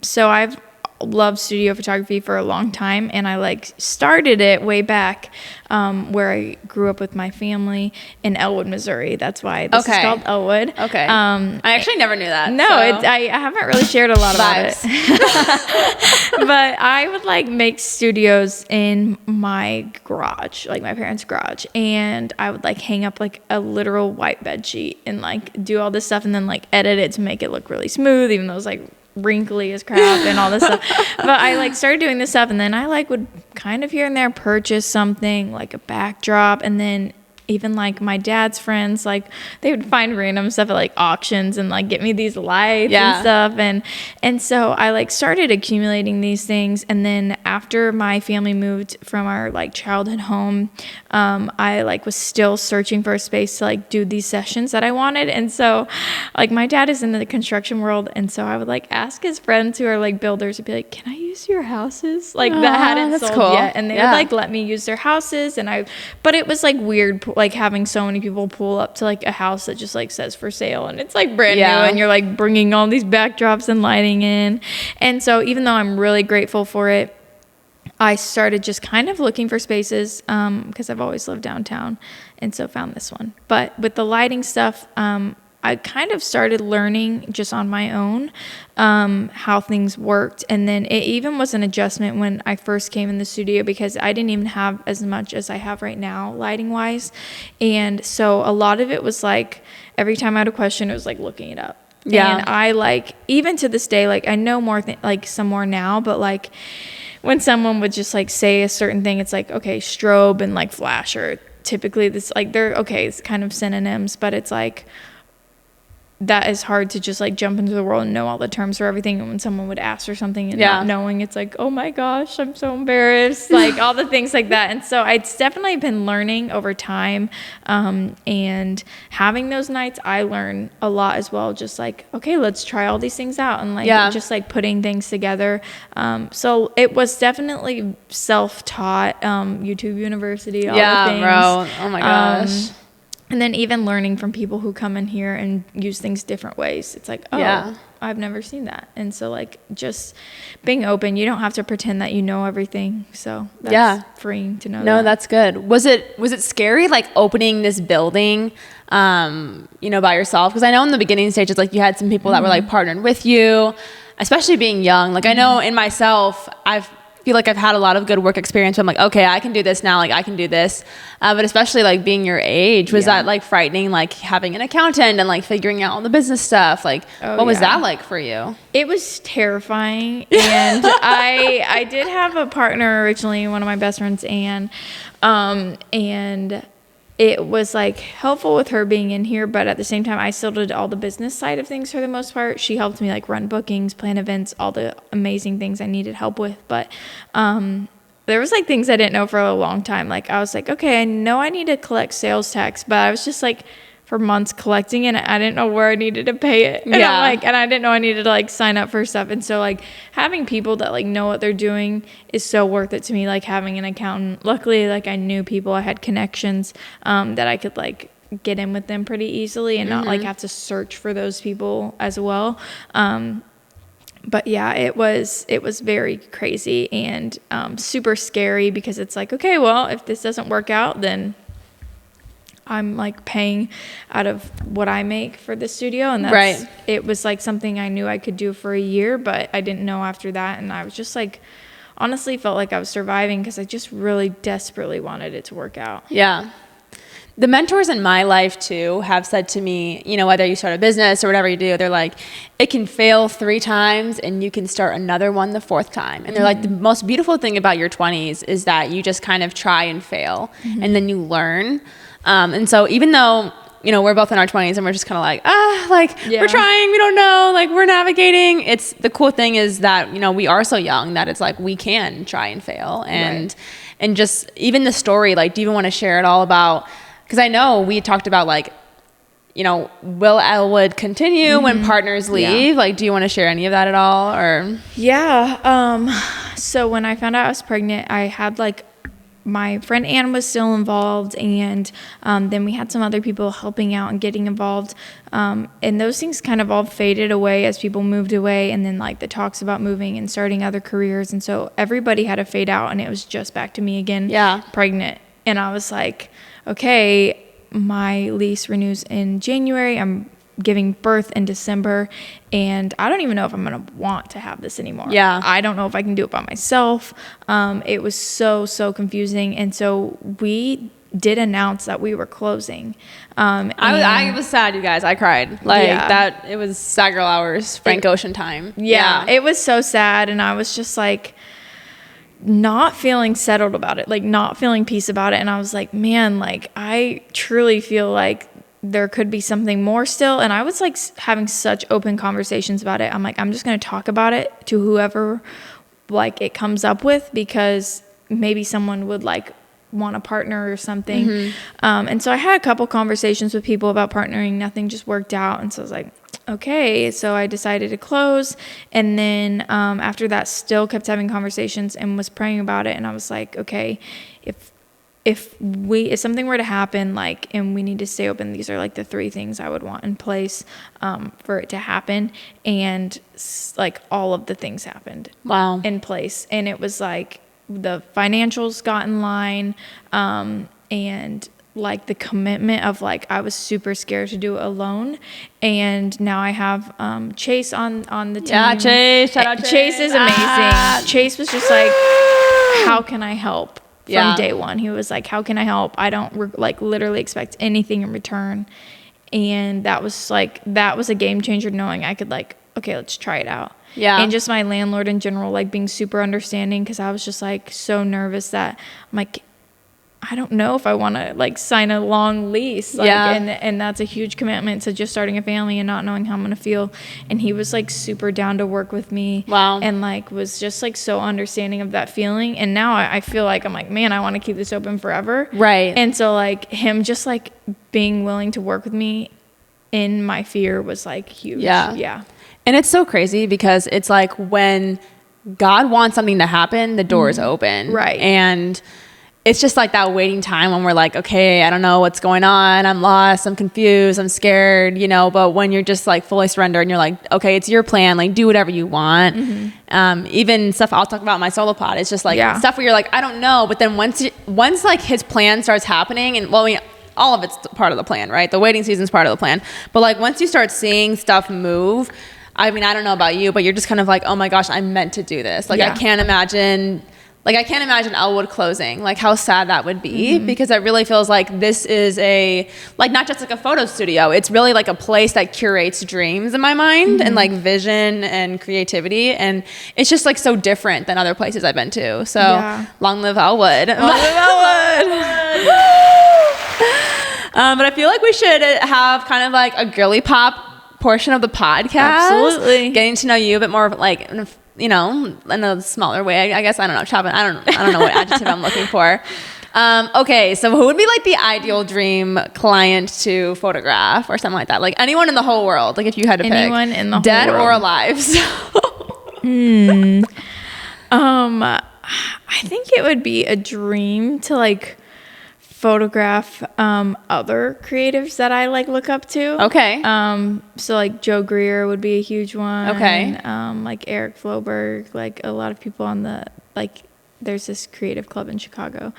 So I've loved studio photography for a long time, and I like started it way back where I grew up with my family in Elwood, Missouri. That's why this is called Elwood. Okay. I actually never knew that. No, I haven't really shared a lot about it. But I would like make studios in my garage, like my parents' garage, and I would like hang up like a literal white bed sheet and like do all this stuff and then like edit it to make it look really smooth, even though it's like wrinkly as crap and all this stuff. But I like started doing this stuff, and then I like would kind of here and there purchase something like a backdrop, and then even like my dad's friends, like they would find random stuff at like auctions and like get me these lights and stuff. And so I like started accumulating these things. And then after my family moved from our like childhood home, I like was still searching for a space to like do these sessions that I wanted. And so like my dad is in the construction world. And so I would like ask his friends who are like builders to be like, can I use your houses? Like that hadn't sold yet. And they would like let me use their houses. But it was like weird, like having so many people pull up to like a house that just like says for sale and it's like brand new, and you're like bringing all these backdrops and lighting in. And so even though I'm really grateful for it, I started just kind of looking for spaces because I've always lived downtown, and so found this one. But with the lighting stuff, I kind of started learning just on my own how things worked. And then it even was an adjustment when I first came in the studio, because I didn't even have as much as I have right now lighting wise. And so a lot of it was like every time I had a question, it was like looking it up. Yeah. And I like, even to this day, like I know more like some more now, but like when someone would just like say a certain thing, it's like, okay, strobe and like flash, or typically this like they're okay, it's kind of synonyms, but it's like that is hard to just like jump into the world and know all the terms for everything. And when someone would ask for something and not knowing, it's like, oh my gosh, I'm so embarrassed, like all the things like that. And so it's definitely been learning over time, and having those nights, I learn a lot as well. Just like, okay, let's try all these things out, and like just like putting things together. So it was definitely self-taught, YouTube University, all the things. Bro. Oh my gosh. And then even learning from people who come in here and use things different ways. It's like, oh, I've never seen that. And so like just being open, you don't have to pretend that you know everything. So that's freeing to know that. No, that's good. Was it scary, like opening this building, you know, by yourself? Because I know in the beginning stages, like you had some people that were like partnered with you, especially being young. Like I know in myself, feel like I've had a lot of good work experience where I'm like, okay, I can do this now, like I can do this. But especially like being your age, was that like frightening, like having an accountant and like figuring out all the business stuff? Like what was that like for you? It was terrifying. And I did have a partner originally, one of my best friends, Anne, and it was like helpful with her being in here, but at the same time, I still did all the business side of things for the most part. She helped me like run bookings, plan events, all the amazing things I needed help with. But there was like things I didn't know for a long time. Like I was like, okay, I know I need to collect sales tax, but I was just like for months collecting it, and I didn't know where I needed to pay it. And I'm like, and I didn't know I needed to like sign up for stuff. And so like having people that like know what they're doing is so worth it to me. Like having an accountant, luckily like I knew people, I had connections that I could like get in with them pretty easily and not like have to search for those people as well. But yeah, it was very crazy and super scary, because it's like, okay, well, if this doesn't work out, then I'm like paying out of what I make for the studio. And that's it was like something I knew I could do for a year, but I didn't know after that. And I was just like, honestly felt like I was surviving because I just really desperately wanted it to work out. Yeah. the mentors in my life too have said to me, you know, whether you start a business or whatever you do, they're like, it can fail 3 times and you can start another one the 4th time. And they're like, the most beautiful thing about your 20s is that you just kind of try and fail and then you learn. And so even though, you know, we're both in our 20s and we're just kind of like, we're trying, we don't know, like we're navigating. It's the cool thing is that, you know, we are so young that it's like, we can try and fail. And just even the story, like, do you even want to share it all about, because I know we talked about like, you know, will Elwood continue when partners leave? Like, do you want to share any of that at all? Or so when I found out I was pregnant, I had like my friend Anne was still involved, and then we had some other people helping out and getting involved, and those things kind of all faded away as people moved away, and then like the talks about moving and starting other careers, and so everybody had to fade out, and it was just back to me again, pregnant. And I was like, okay, my lease renews in January. I'm giving birth in December, and I don't even know if I'm going to want to have this anymore. I don't know if I can do it by myself. It was so confusing. And so we did announce that we were closing. I was sad, you guys. I cried. Like that. It was sad girl hours, Frank Ocean time. It was so sad. And I was just like, not feeling settled about it, like not feeling peace about it. And I was like, man, like I truly feel like there could be something more still. And I was like having such open conversations about it. I'm like, I'm just going to talk about it to whoever like it comes up with, because maybe someone would like want a partner or something. And so I had a couple conversations with people about partnering. Nothing just worked out. And so I was like, okay. So I decided to close. And then after that, still kept having conversations and was praying about it. And I was like, okay, if something were to happen, like, and we need to stay open, these are like the 3 things I would want in place for it to happen. And like all of the things happened in place. And it was like the financials got in line, and like the commitment of like, I was super scared to do it alone. And now I have Chase on the team. Yeah, Chase. Shout out Chase. Chase is amazing. Chase was just like, how can I help? From day one, he was like, how can I help? I don't like literally expect anything in return. And that was a game changer, knowing I could like, okay, let's try it out. And just my landlord in general, like being super understanding, because I was just like so nervous that I'm like, I don't know if I want to like sign a long lease, like, and that's a huge commitment to just starting a family and not knowing how I'm gonna feel. And he was like super down to work with me, and like was just like so understanding of that feeling. And now I feel like I'm like, man, I want to keep this open forever, And so like him just like being willing to work with me in my fear was like huge. And it's so crazy because it's like when God wants something to happen, the door is open, and it's just like that waiting time when we're like, okay, I don't know what's going on. I'm lost. I'm confused. I'm scared, you know, but when you're just like fully surrendered and you're like, okay, it's your plan. Like do whatever you want. Even stuff I'll talk about in my solo pod. It's just like stuff where you're like, I don't know. But then once like his plan starts happening, and well, I mean, all of it's part of the plan, right? The waiting season's part of the plan. But like once you start seeing stuff move, I mean, I don't know about you, but you're just kind of like, oh my gosh, I'm meant to do this. Like I can't imagine Elwood closing, like how sad that would be, because it really feels like this is like not just like a photo studio. It's really like a place that curates dreams in my mind and like vision and creativity. And it's just like so different than other places I've been to. So long live Elwood. Long live Elwood. But I feel like we should have kind of like a girly pop portion of the podcast. Absolutely. Getting to know you a bit more, like, you know, in a smaller way, I guess. I don't know, chopping. I don't know what adjective I'm looking for. Okay, so who would be like the ideal dream client to photograph or something like that? Like anyone in the whole world, like if you had to pick. Anyone in the whole world. Dead or alive. I think it would be a dream to like photograph other creatives that I like look up to. Okay. So like Joe Greer would be a huge one. Okay. Like Eric Floberg, like a lot of people on the like there's this creative club in Chicago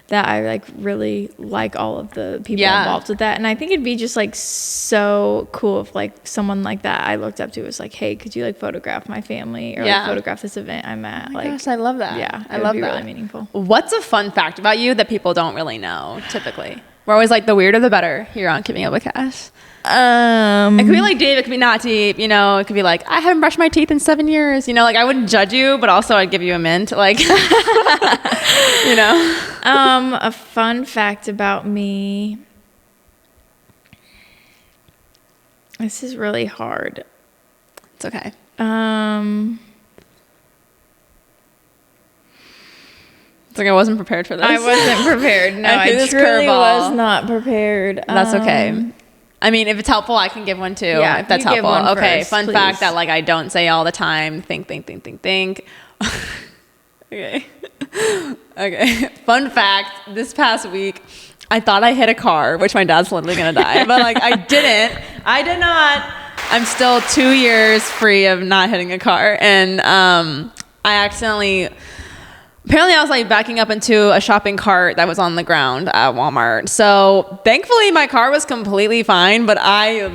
that I like really like all of the people involved with that. And I think it'd be just like so cool if like someone like that I looked up to was like, hey, could you like photograph my family or like photograph this event I'm at? Oh my gosh, I love that. Yeah, I love that. Really meaningful. What's a fun fact about you that people don't really know typically? We're always like the weirder the better here on Keeping Up with Cash. It It could be like deep, it could be not deep, you know, it could be like, I haven't brushed my teeth in 7 years, you know, like I wouldn't judge you, but also I'd give you a mint, like, you know. A fun fact about me. This is really hard. It's okay. It's like I wasn't prepared for this. I wasn't prepared. No, I truly was not prepared. That's okay. I mean, if it's helpful, I can give one too. Yeah, if that's you give helpful. one Okay, first, fun please. fact that like I don't say all the time. Think. Okay. Okay. Fun fact, this past week, I thought I hit a car, which my dad's literally gonna die. But like I didn't. I did not. I'm still 2 years free of not hitting a car. And I accidentally, apparently I was like backing up into a shopping cart that was on the ground at Walmart. So thankfully my car was completely fine, but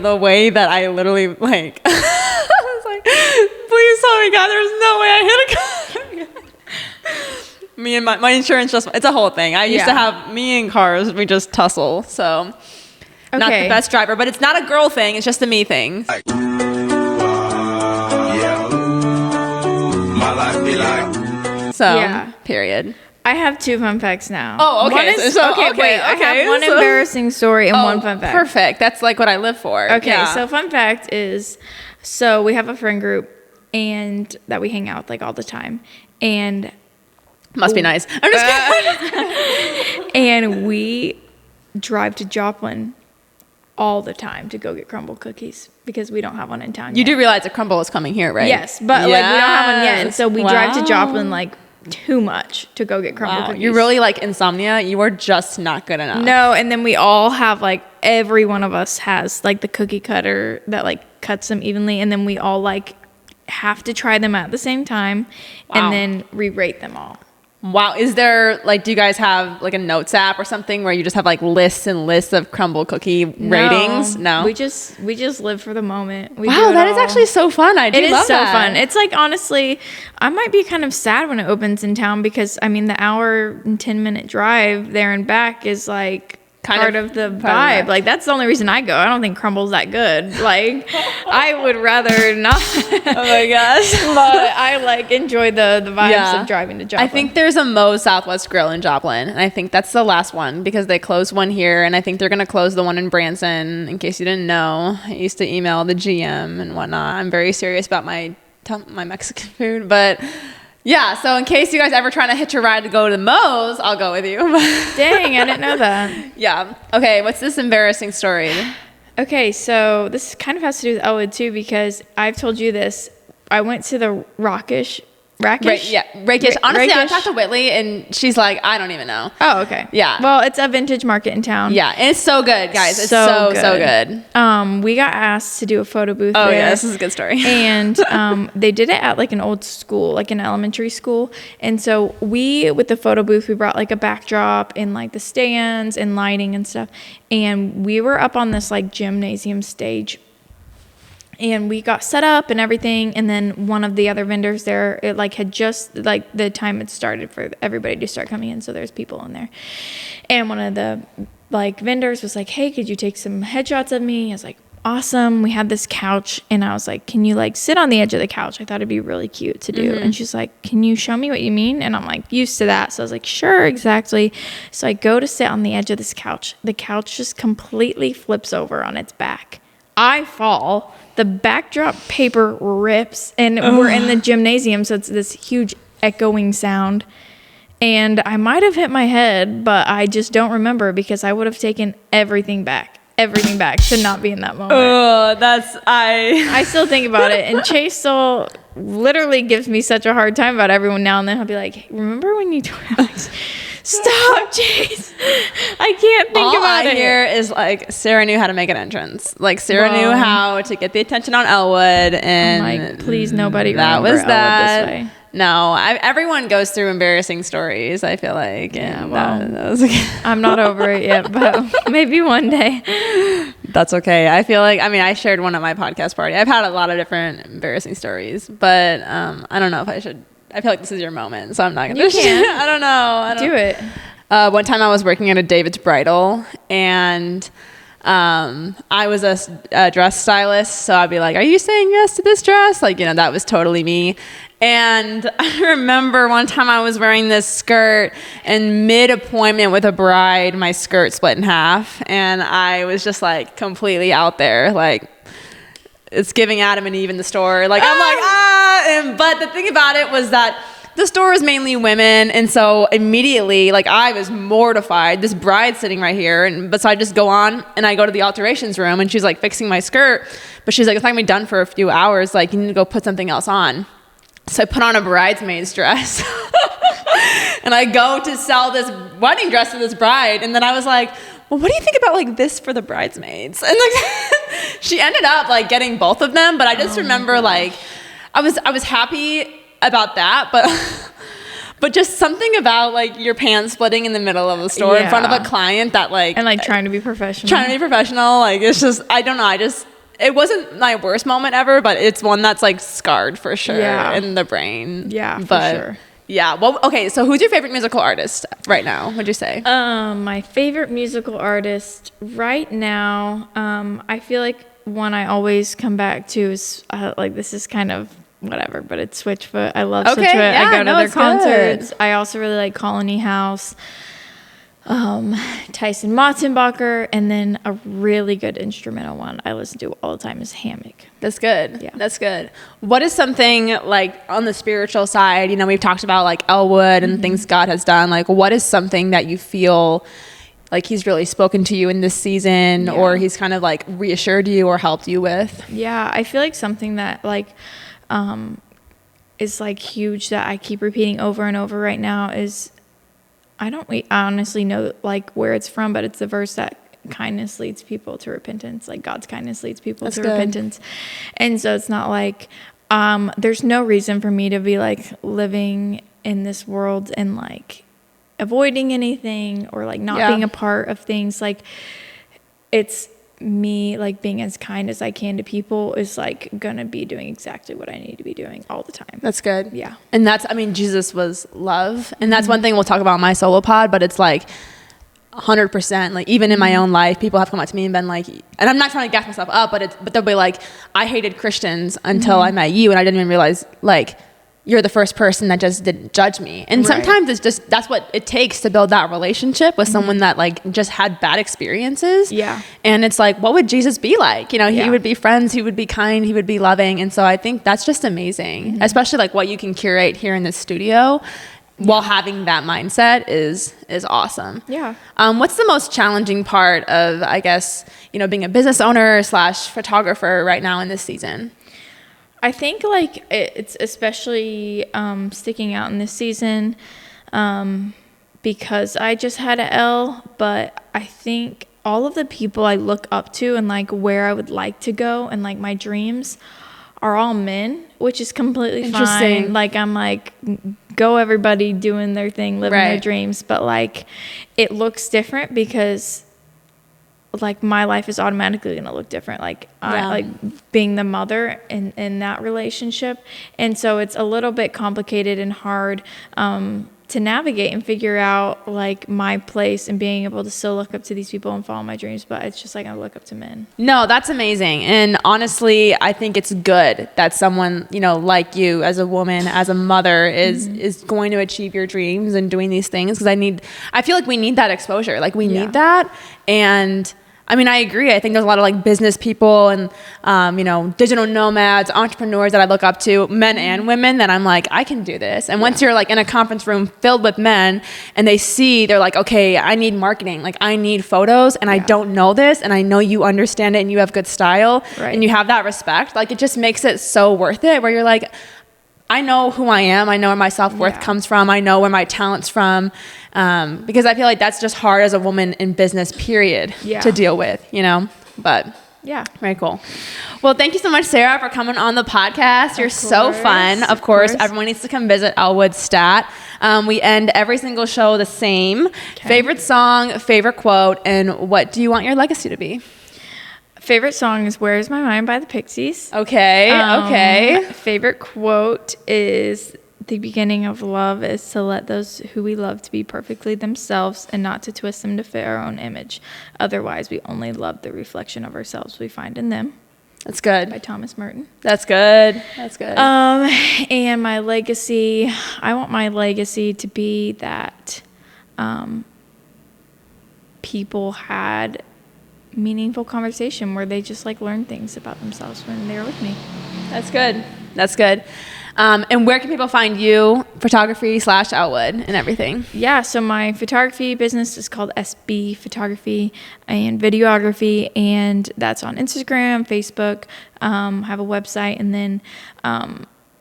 the way that I literally like, I was like, please tell me God, there's no way I hit a car. Me and my insurance just, it's a whole thing. I used to have, me and cars, we just tussle. So not the best driver, but it's not a girl thing. It's just a me thing. Yeah. My life be like. So, period. I have 2 fun facts now. Oh, okay. One is, Okay. I have one embarrassing story and one fun fact. Perfect. That's like what I live for. Okay, Yeah. so fun fact is, so we have a friend group and that we hang out with like all the time, and Must be nice. I'm just kidding. and we drive to Joplin all the time to go get crumble cookies because we don't have one in town You yet. do realize a crumble is coming here, right? Yes, but like we don't have one yet, and so we drive to Wow. Joplin like too much to go get crumble Wow. cookies. You're really like insomnia. You are just not good enough. No, and then we all have like every one of us has like the cookie cutter that like cuts them evenly, and then we all like have to try them at the same time, Wow. and then re-rate them all. Wow. Is there like, do you guys have like a notes app or something where you just have like lists and lists of crumble cookie ratings? No. we just live for the moment. We do Wow, it that is all. actually so fun. I do It is love so that. fun. It's like, honestly, I might be kind of sad when it opens in town because I mean the hour and 10-minute drive there and back is like part of the vibe. that. Like that's the only reason I go. I don't think crumble's that good. Like I would rather not. Oh my gosh. But I like enjoy the vibes of driving to Joplin. I think there's a Moe's Southwest Grill in Joplin, and I think that's the last one because they closed one here, and I think they're gonna close the one in Branson. In case you didn't know, I used to email the GM and whatnot. I'm very serious about my Mexican food, but yeah. So in case you guys ever trying to hitch a ride to go to Moe's, I'll go with you. Dang, I didn't know that. Yeah. Okay. What's this embarrassing story? Okay, so this kind of has to do with Elwood too because I've told you this. I went to the Rakish. Honestly, I talked to Whitley, and she's like, I don't even know. Oh, okay. Yeah. Well, it's a vintage market in town. Yeah, and it's so good, guys. It's so good. We got asked to do a photo booth. Oh there, yeah, this is a good story. And they did it at like an old school, like an elementary school. And so with the photo booth, we brought like a backdrop and like the stands and lighting and stuff. And we were up on this like gymnasium stage. And we got set up and everything, and then one of the other vendors there, it like had just like the time had started for everybody to start coming in, so there's people in there. And one of the like vendors was like, "Hey, could you take some headshots of me?" I was like, "Awesome." We had this couch, and I was like, "Can you like sit on the edge of the couch?" I thought it'd be really cute to do. And she's like, "Can you show me what you mean?" And I'm like, used to that, so I was like, "Sure, exactly." So I go to sit on the edge of this couch. The couch just completely flips over on its back. I fall. The backdrop paper rips, and we're in the gymnasium, so it's this huge echoing sound. And I might have hit my head, but I just don't remember because I would have taken everything back to not be in that moment. Oh, I still think about it, and Chase still literally gives me such a hard time about everyone now and then. He'll be like, "Remember when you told me?" Stop, Chase. I can't think All about I it. hear is like Sarah knew how to make an entrance. Like Sarah knew how to get the attention on Elwood, and I'm like, please, nobody that remember was Elwood that. this way. No, everyone goes through embarrassing stories. I feel like, Yeah, and well, that was I'm not over it yet, but maybe one day. that's okay. I feel like, I mean, I shared one at my podcast party. I've had a lot of different embarrassing stories, but I don't know if I should. I feel like this is your moment, so I'm not gonna. You can. I don't know. Do it. One time I was working at a David's Bridal, and I was a dress stylist, so I'd be like, are you saying yes to this dress? Like, that was totally me. And I remember one time I was wearing this skirt, and mid-appointment with a bride, my skirt split in half, and I was just like completely out there, like it's giving Adam and Eve in the store. Like I'm like, but the thing about it was that the store is mainly women, and so immediately, like, I was mortified. This bride's sitting right here, so I just go on, and I go to the alterations room, and she's like fixing my skirt, but she's like, it's not gonna be done for a few hours. Like, you need to go put something else on. So I put on a bridesmaid's dress, and I go to sell this wedding dress to this bride, and then I was like, well, what do you think about like this for the bridesmaids? And like, she ended up like getting both of them, but I just remember like, I was happy about that, but just something about like your pants splitting in the middle of the store in front of a client that like, and like trying to be professional, like, it's just, I don't know, it wasn't my worst moment ever, but it's one that's like scarred for sure in the brain. Yeah, for sure. Yeah. Well, okay. So who's your favorite musical artist right now? What'd you say? My favorite musical artist right now, I feel like one I always come back to is like, this is kind of whatever, but it's Switchfoot. I love Switchfoot. I go to their concerts. Good. I also really like Colony House, Tyson Mottenbacher, and then a really good instrumental one I listen to all the time is Hammock. That's good. Yeah. That's good. What is something like on the spiritual side, we've talked about like Elwood and things God has done. Like, what is something that you feel like he's really spoken to you in this season, or he's kind of like reassured you or helped you with? Yeah, I feel like something that like is like huge that I keep repeating over and over right now is, I don't honestly know like where it's from, but it's the verse that kindness leads people to repentance. Like God's kindness leads people to repentance. And so it's not like, there's no reason for me to be like living in this world and like avoiding anything or like not being a part of things. Like it's me like being as kind as I can to people is like gonna be doing exactly what I need to be doing all the time. That's good. Yeah. And Jesus was love, and that's one thing we'll talk about in my solo pod, but it's like 100%, like even in my own life, people have come up to me and been like, and I'm not trying to gas myself up, but they'll be like, I hated Christians until I met you, and I didn't even realize like you're the first person that just didn't judge me. And sometimes it's just, that's what it takes to build that relationship with someone that like just had bad experiences. Yeah. And it's like, what would Jesus be like? He would be friends, he would be kind, he would be loving. And so I think that's just amazing, especially like what you can curate here in the studio while having that mindset is awesome. Yeah. What's the most challenging part of, I guess, being a business owner / photographer right now in this season? I think like it's especially sticking out in this season because I just had an L, but I think all of the people I look up to and like where I would like to go and like my dreams are all men, which is completely fine. Like I'm like, go everybody doing their thing, living their dreams, but like it looks different because like my life is automatically going to look different. Like I like being the mother in that relationship. And so it's a little bit complicated and hard to navigate and figure out like my place and being able to still look up to these people and follow my dreams. But it's just like I look up to men. No, that's amazing. And honestly, I think it's good that someone, like you as a woman, as a mother is going to achieve your dreams and doing these things. Because I feel like we need that exposure. Like we need that. And I mean, I agree. I think there's a lot of like business people and, digital nomads, entrepreneurs that I look up to, men and women, that I'm like, I can do this. And once you're like in a conference room filled with men and they're like, okay, I need marketing. Like I need photos and I don't know this. And I know you understand it and you have good style and you have that respect. Like it just makes it so worth it where you're like, I know who I am. I know where my self-worth comes from. I know where my talent's from. Because I feel like that's just hard as a woman in business, period, to deal with, but very cool. Well, thank you so much, Sarah, for coming on the podcast. You're so fun. Of course, everyone needs to come visit Elwood Stat. We end every single show the same. Favorite song, favorite quote, and what do you want your legacy to be? Favorite song is Where's My Mind by the Pixies. Okay. Favorite quote is the beginning of love is to let those who we love to be perfectly themselves and not to twist them to fit our own image. Otherwise, we only love the reflection of ourselves we find in them. That's good. By Thomas Merton. That's good. That's good. And my legacy, I want my legacy to be that people had meaningful conversation where they just like learned things about themselves when they were with me. That's good. That's good. And where can people find you, photography/Elwood and everything? Yeah, so my photography business is called SB Photography and Videography, and that's on Instagram, Facebook. I have a website, and then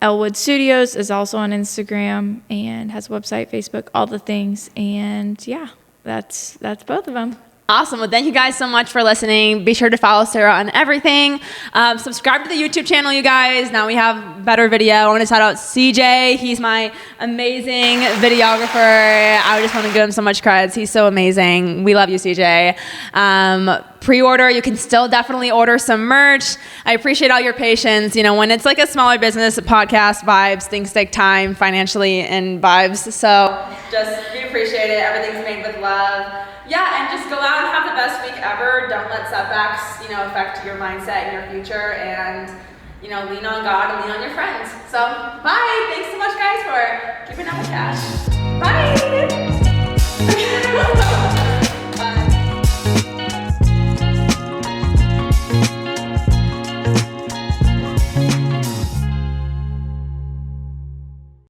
Elwood Studios is also on Instagram and has a website, Facebook, all the things. And yeah, that's both of them. Awesome. Well, thank you guys so much for listening. Be sure to follow Sarah on everything. Subscribe to the YouTube channel, you guys. Now we have better video. I want to shout out CJ. He's my amazing videographer. I just want to give him so much credits. He's so amazing. We love you, CJ. Pre-order. You can still definitely order some merch. I appreciate all your patience. You know, when it's like a smaller business, a podcast, vibes, things take time financially and vibes. So just, we appreciate it. Everything's made with love. Yeah, and just go out and have the best week ever. Don't let setbacks, affect your mindset and your future. And, lean on God and lean on your friends. So, bye. Thanks so much, guys, for keeping up with cash. Bye.